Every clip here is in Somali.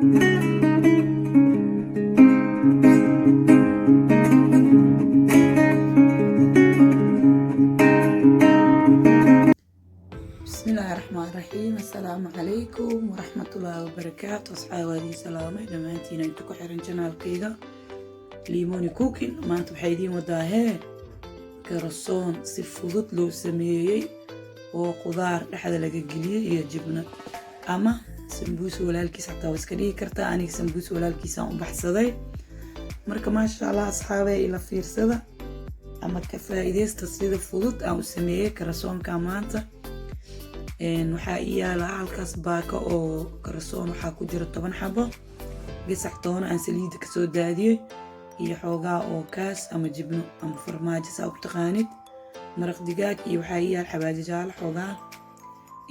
بسم الله الرحمن الرحيم. السلام عليكم ورحمة الله وبركاته. أصحابي سلامي دمانتين انتو كحيران جنالكيغا ليموني كوكين ما انتو بحيدين وداهين كرسون si fudud loo sameeyay oo qudaar dhexda laga geliyay iyo jibna ama sambuus walaalkiis xataa waa iska dhigi kartaa. aniga sambuus walaalkiis aan u baxsaday, marka maasha Allah asxaabay ila fiirsada ama ka faa'iideysta sida fudud aan u sameeyay karasoonka maanta. waxaa yaala halkaas baaka oo karasoon waxaa ku jira 10 xabo gasac toona aan saliida ka soo daadiyay iyo xoogaa oo kaas ama jibno ama farmaajo saa u taqaanid, maraq digaag iyo waxaa yaal xawaaji jaalo xoogaa.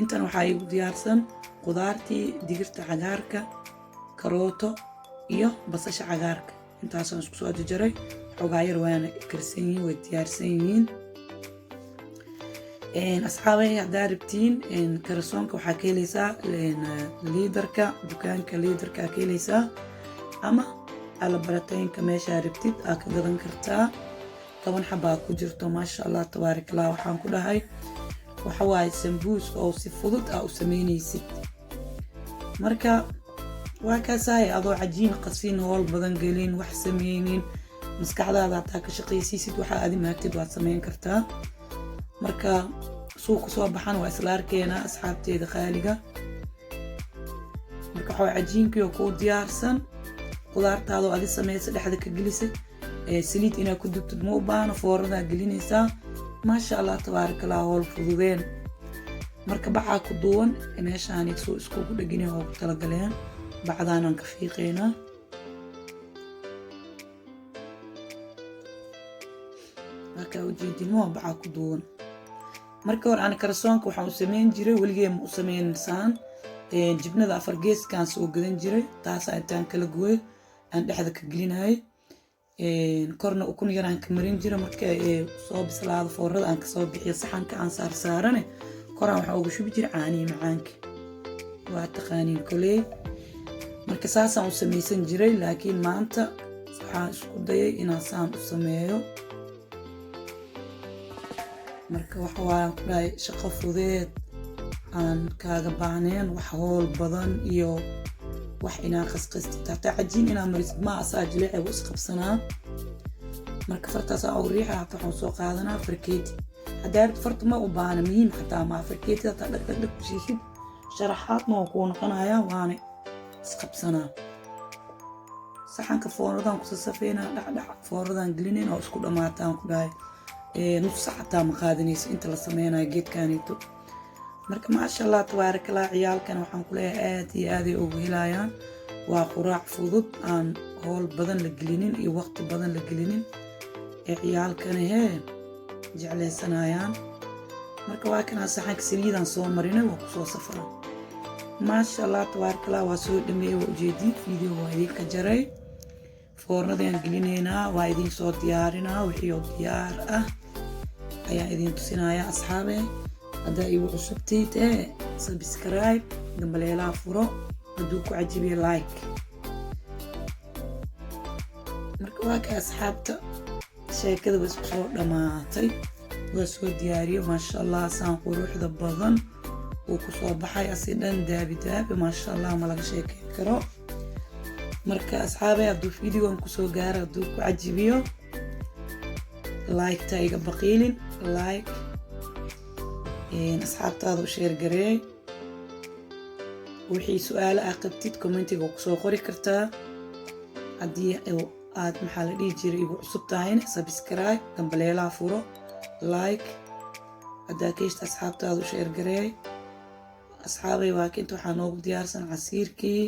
intan waxaa igu diyaarsan qudaartii digirta cagaarka, karooto iyo basasha cagaarka. intaasaan isku soo jajaray, xoogaa yar waana karsan yihiin, way diyaarsan yihiin. asxaabay haddaa rabtiin karasoonka waxaa ka helaysaa liidarka, dukaanka liidarka ka helaysaa ama alabarataynka meeshaa rabtid aa ka gadan kartaa. 10 xabaa ku jirto maasha Allah tabaarak Allah. waxaan ku dhahay waxa waaye sambuus oo si fudud aa u sameynaysid, marka waa kaasahay adoo cajiin qasin howl badan gelin wax sameynin maskaxdaada taa ka shaqaysiisid waxa aad maagtid waad sameyn kartaa. marka suuq soo baxan waa isla arkeena asxaabteeda qaaliga. marka waxa cajiinkii oo ku diyaarsan qudaartaada oo aad sameeyay dhexda ka gelisay saliid inaad ku dubtid ma u baahna, foorada gelinaysaa. maasha Allah tabaarak Allah howl fududeen. marka bacaa ku duwan meeshaan soo isku dhaginay oo ku tala galeen bacdaanan ka fiiqeena. marka ujeedimo bacaa ku duwan. marka hore aan karasoonka waxaan u sameyn jiray waligeen u sameeynsaan jibnada 4 geeskaan soo gadan jiray, taas intaan kala gooy aan dhexda ka gelinay korna ukun yar aan ka marin jiray. marka soo bislaado foorada aan ka soo bixiyo saxanka aan saarane koraan waxa ugu shubi jiray caaniyo macaanka waa taqaaniin kuley. marka saasaan u sameysan jiray, laakiin maanta waxaan isku dayay inaan saan u sameeyo. marka waxa waan ku dhahay shaqo fudeed aan kaaga baahneen wax howl badan iyo wax inaan qasqasti taa cajiin inaan marisid ma asaa jileec u isqabsanaa. marka fartaas aan u riixaa waxaan soo qaadanaa farkeeti. hadaa farta ma u baahna muhiim xataa ma farkeeti taa dhag ku shiishid sharaxaadna oo ku noqonaya waana isqabsanaa. saxanka foornadan ku safeynaa dhac foornadan gelineen oo isku dhamaataan ku dhahay nus saacata ma qaadanayso inta la sameynayo geedkaanito. marka maasha Allah tabaarak Allah ciyaalkan waxaan ku leeyahay aad iyo aad ay ugu helayaan. waa quraac fudud aan howl badan la gelinin iyo waqti badan la gelinin ee ciyaalkan jeclaysanayaan. marka waa kana saxanka saliidan soo marinay waa ku soo safaray. maasha Allah tabaarak Allah waa soo dhameeyay waa ujeedin video waa idinka jaray. foornadan gelineynaa waa idin soo diyaarinaa wixii diyaar ah ayaa idin tusinaya asxaabe. haddaa igu cusubtid subscribe gambaleelaha furo, hadduu ku cajibiyo like. marka waa ka asxaabta sheekada waa isku soo dhamaatay, waa soo diyaariyo maasha Allah saan quruxda badan uu ku soo baxay asi dhan daabi maasha Allah ma laga sheekeyn karo. marka asxaabay hadduu videogan ku soo gaaro hadduu ku cajibiyo like ta iga baqiilin like asxaabtaada u sheer gareey. wixii su'aalo ah qabtid commentiga ku soo qori kartaa. haddii aad maxaa la dhihi jiray igu cusub tahayna subscribe gambaleelaha furo like haddaa keeshta asxaabtaada u sheer gareey. asxaabay waa kinta waxaa noogu diyaarsan casiirkii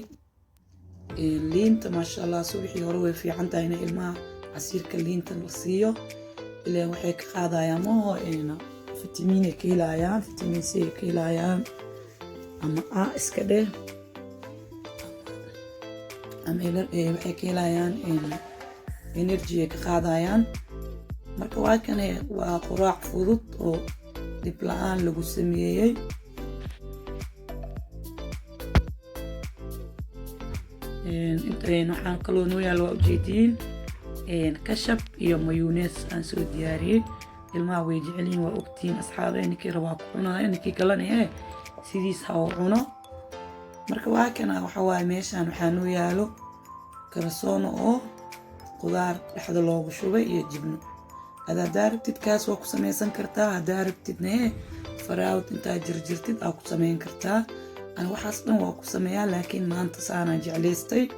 liinta maasha Allah. subaxii hore way fiican tahay in ilmaha casiirka liinta la siiyo ileen waxay ka qaadayaan maho fitamiin ay ka helayaan, fitamiin C ay ka helayaan ama A iska dheh ama waxay ka helayaan energy ay ka qaadayaan. marka waa kan waa quraac fudud oo dib la'aan lagu sameeyay. waxaan kaloo noo yaalo waa ujeediin kashab iyo mayunees aan soo diyaariyey. ilmaha way jecelyihiin waa ogtihiin asxaabe, ninkii rabaa ku cunaayo, ninkii kalena sidiis ha u cuno. marka waa kana waxa waaye meeshaan waxaa noo yaalo karasoono oo qudaar dhexda loogu shubay iyo jibno. haddaa rabtid kaas waa ku samaysan kartaa, haddaa rabtidna faraawad intaa jirjirtid aa ku samayn kartaa. aan waxaas dhan waa ku sameeyaa, laakiin maanta saanaan jeclaystay.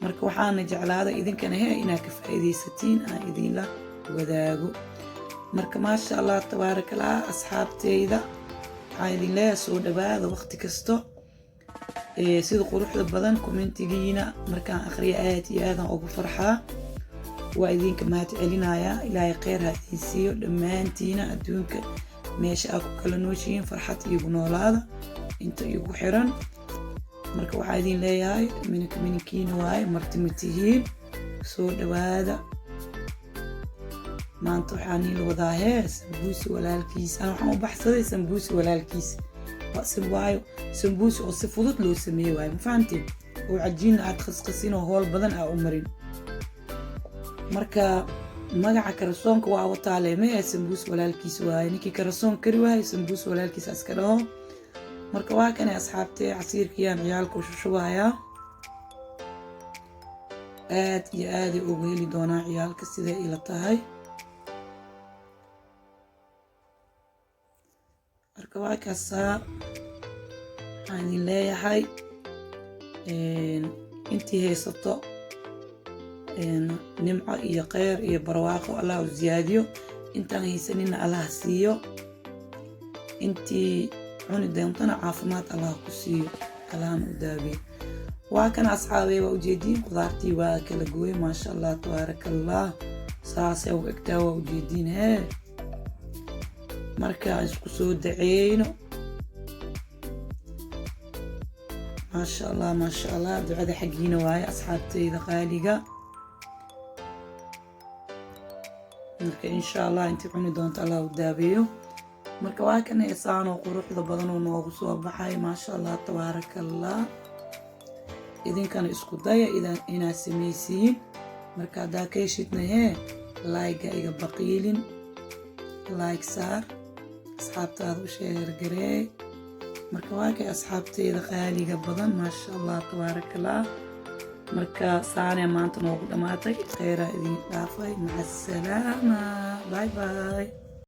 marka waxaana jeclaaday idinkana inaad ka faa'iidaysatiin aan idinla wadaago. marka maasha allah tabaarakallah asxaabteyda, waxaan idin leeyahay soo dhawaada waqti kasto. sida quruxda badan kommentigiina markaan akhriyo aad iyo aadaan ugu farxaa. waa idinka mahad celinayaa. ilaahay kheyr ha idin siiyo dhammaantiina adduunka meesha aad ku kala nooshihiin, farxad iigu noolaada inta iigu xiran. marka waxaa idin leeyahay mininkiina waaye, marti ma tihiin, soo dhawaada. maanta waxaa niila wadaa sambuusi walaalkiis. waxaan u baxsaday sambuusi walaalkiis waayo sambuusi oo si fudud loo sameeye waayo, ma fahamteen, oo cajiinna aad khasqasin oo howl badan aa u marin. marka magaca karasoonka waa wataale sambuusi walaalkiis waaye. ninkii karasoon kari waayo sambuusi walaalkiis iska dhaho. marka waa kana asxaabtee casiirkiyaan ciyaalka u shushubayaa. aad iyo aaday ugu heli doonaa ciyaalka siday ila tahay. marka waa kaasaa waxaan idin leeyahay intii haysato nimco iyo kheyr iyo barwaaqo allah u ziyaadiyo, intaan haysanina allah siiyo, intii cuni doontana caafimaad allah ku siiyo, allahna u daabiyo. waa kana asxaabey waa ujeediin qudaartii waa kala gooyey maasha allah tabaarakallah. saasay u egtaa waa ujeediin marka isku soo daceyno. maasha allah ducada xaggiina waaye asxaabteyda qaaliga. marka insha allah intii cuni doonto allah u daabeeyo. marka waa kana esaanoo quruxda badanoo noogu soo baxay maasha allah tabaarakallah. idinkana isku daya inaad samaysiin. marka haddaa ka heshidna layga iga baqiilin, layg saar, asxaabtaada u sheergareey. marka waa kay asxaabteyda qaaliga badan maasha allah tabaarakallah. marka saanee maanta noogu dhammaatay. kheyraa idin dhaafay. maca asalaama. bye bye.